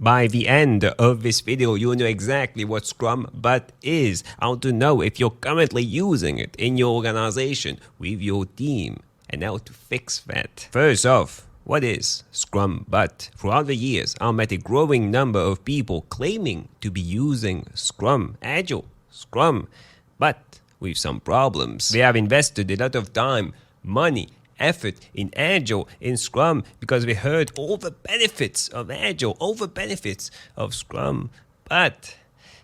By the end of this video, you'll know exactly what Scrum But is, how to know if you're currently using it in your organization with your team, and how to fix that. First off, what is Scrum But? Throughout the years, I met a growing number of people claiming to be using Scrum, Agile, Scrum, but with some problems. They have invested a lot of time, money, effort in Agile, in Scrum, because we heard all the benefits of Agile, all the benefits of Scrum, but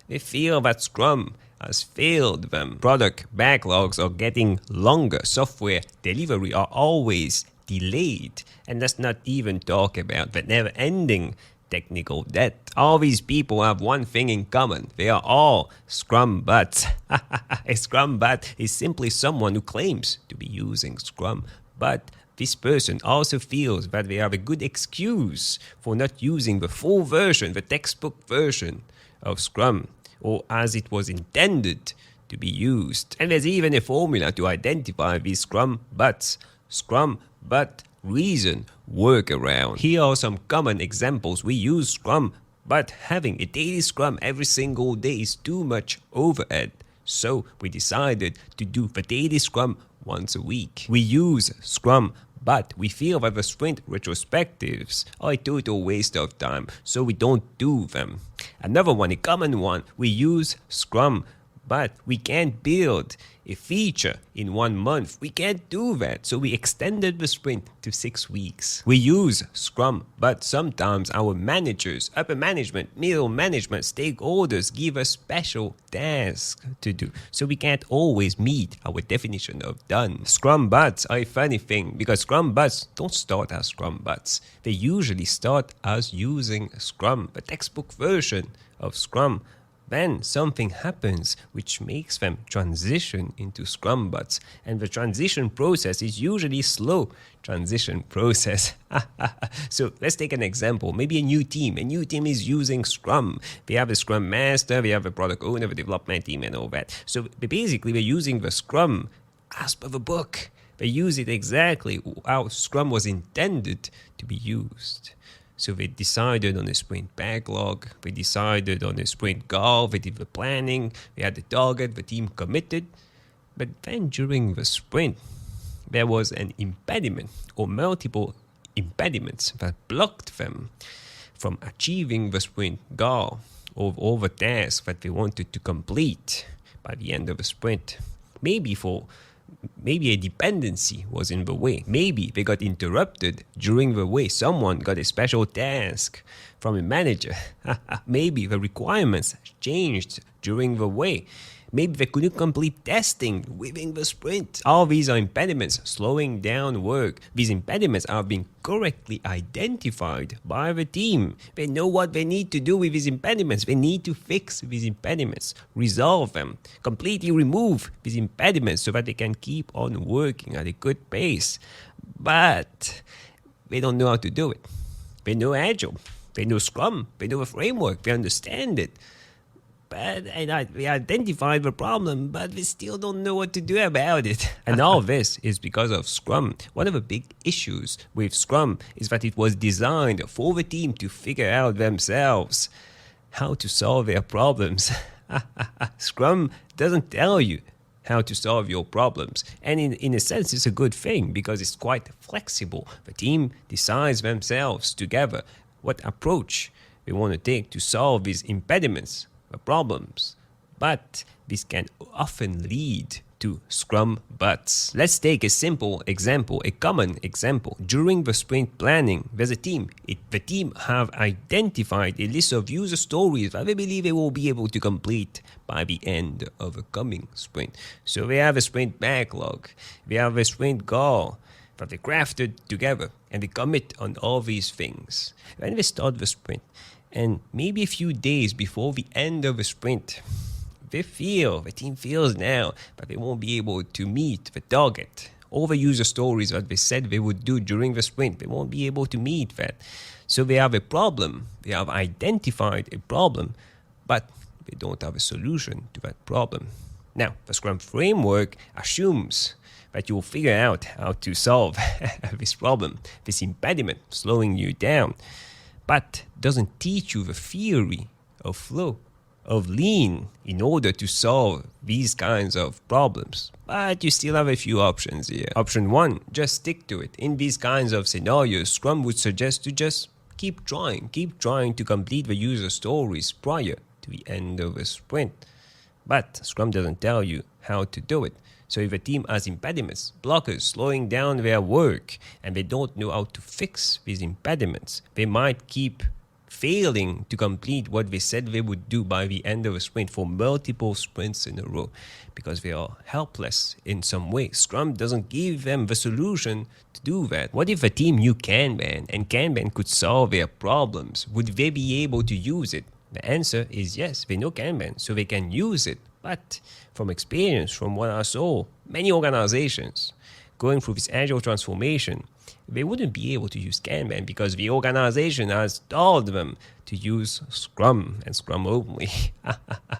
they feel that Scrum has failed them. Product backlogs are getting longer, software delivery are always delayed, and let's not even talk about the never-ending technical debt. All these people have one thing in common. They are all Scrum Butts. A Scrum Butt is simply someone who claims to be using Scrum, but this person also feels that they have a good excuse for not using the full version, the textbook version of Scrum, or as it was intended to be used. And there's even a formula to identify these Scrum Butts. Scrum Butt reason workaround. Here are some common examples. We use Scrum, but having a daily Scrum every single day is too much overhead. So we decided to do the daily Scrum once a week. We use Scrum, but we feel that the sprint retrospectives are a total waste of time, so we don't do them. Another one, a common one, we use Scrum, but we can't build a feature in 1 month. We can't do that, so we extended the sprint to 6 weeks. We use Scrum, but sometimes our managers, upper management, middle management, stakeholders give us special tasks to do, so we can't always meet our definition of done. Scrum Butts are a funny thing, because Scrum Butts don't start as Scrum Butts. They usually start as using Scrum, the textbook version of Scrum. Then something happens which makes them transition into Scrum Butts, and the transition process is usually slow transition process. So let's take an example. Maybe a new team is using Scrum. They have a Scrum Master, they have a product owner, the development team, and all that. So basically they're using the Scrum as per the book. They use it exactly how Scrum was intended to be used. So they decided on a sprint backlog, they decided on a sprint goal, they did the planning, they had the target, the team committed. But then during the sprint, there was an impediment or multiple impediments that blocked them from achieving the sprint goal or all the tasks that they wanted to complete by the end of the sprint. Maybe a dependency was in the way. Maybe they got interrupted during the way. Someone got a special task from a manager. Maybe the requirements changed during the way. Maybe they couldn't complete testing within the sprint. All these are impediments slowing down work. These impediments are being correctly identified by the team. They know what they need to do with these impediments. They need to fix these impediments, resolve them, completely remove these impediments so that they can keep on working at a good pace. But they don't know how to do it. They know Agile, they know Scrum, they know the framework, they understand it. But we identified the problem, but we still don't know what to do about it. And all this is because of Scrum. One of the big issues with Scrum is that it was designed for the team to figure out themselves how to solve their problems. Scrum doesn't tell you how to solve your problems. And in a sense, it's a good thing because it's quite flexible. The team decides themselves together what approach they want to take to solve these impediments, the problems, but this can often lead to Scrum Butts. Let's take a simple example, a common example. During the sprint planning, there's a team. The team have identified a list of user stories that they believe they will be able to complete by the end of a coming sprint. So they have a sprint backlog, they have a sprint goal that they crafted together, and they commit on all these things. When they start the sprint, and maybe a few days before the end of a sprint, the team feels now that they won't be able to meet the target. All the user stories that they said they would do during the sprint, they won't be able to meet that. So they have a problem. They have identified a problem, but they don't have a solution to that problem. Now, the Scrum framework assumes that you'll figure out how to solve this problem, this impediment slowing you down. but doesn't teach you the theory of flow, of lean, in order to solve these kinds of problems. But you still have a few options here. Option 1, just stick to it. In these kinds of scenarios, Scrum would suggest to just keep trying to complete the user stories prior to the end of a sprint. But Scrum doesn't tell you how to do it. So if a team has impediments, blockers slowing down their work, and they don't know how to fix these impediments, they might keep failing to complete what they said they would do by the end of a sprint for multiple sprints in a row because they are helpless in some way. Scrum doesn't give them the solution to do that. What if a team knew Kanban and Kanban could solve their problems? Would they be able to use it? The answer is yes, they know Kanban, so they can use it. But from experience, from what I saw, many organizations going through this agile transformation, they wouldn't be able to use Kanban because the organization has told them to use Scrum and Scrum only.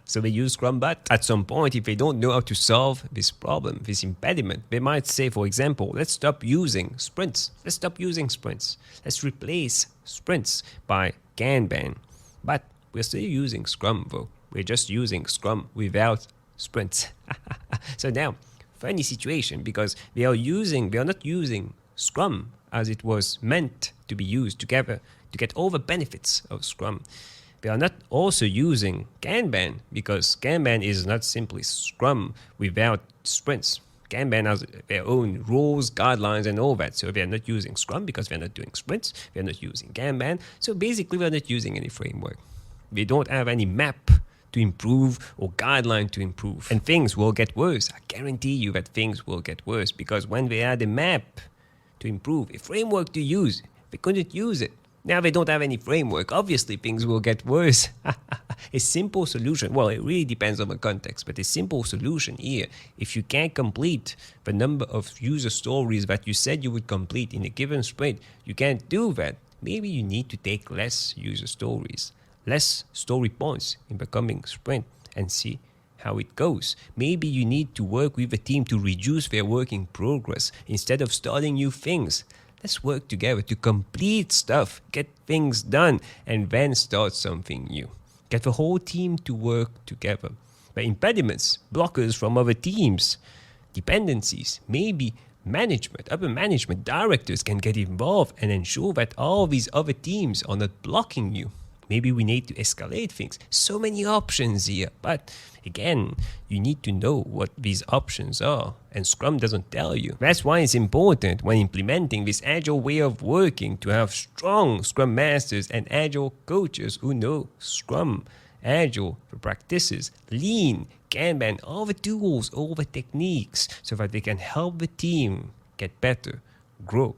So they use Scrum, but at some point, if they don't know how to solve this problem, this impediment, they might say, for example, let's stop using sprints. Let's stop using sprints. Let's replace sprints by Kanban. But we're still using Scrum though. We're just using Scrum without sprints. So now, funny situation because they are not using Scrum as it was meant to be used together to get all the benefits of Scrum. They are not also using Kanban because Kanban is not simply Scrum without sprints. Kanban has their own rules, guidelines, and all that. So they're not using Scrum because they're not doing sprints. They're not using Kanban. So basically, they're not using any framework. They don't have any map to improve or guideline to improve. And things will get worse. I guarantee you that things will get worse because when they had a map to improve, a framework to use, they couldn't use it. Now they don't have any framework. Obviously, things will get worse. A simple solution, well, it really depends on the context, but a simple solution here, if you can't complete the number of user stories that you said you would complete in a given sprint, you can't do that. Maybe you need to take less user stories, less story points in the coming sprint and see how it goes. Maybe you need to work with the team to reduce their work in progress instead of starting new things. Let's work together to complete stuff, get things done, and then start something new. Get the whole team to work together. The impediments, blockers from other teams, dependencies, maybe management, upper management, directors can get involved and ensure that all these other teams are not blocking you. Maybe we need to escalate things. So many options here. But again, you need to know what these options are. And Scrum doesn't tell you. That's why it's important when implementing this agile way of working to have strong Scrum masters and agile coaches who know Scrum, agile, the practices, lean, Kanban, all the tools, all the techniques, so that they can help the team get better, grow,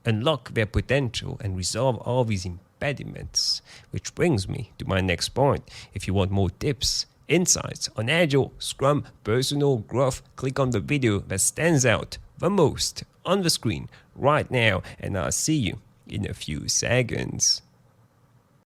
unlock their potential, and resolve all these impediments. Which brings me to my next point. If you want more tips, insights on Agile, Scrum, personal growth, click on the video that stands out the most on the screen right now, and I'll see you in a few seconds.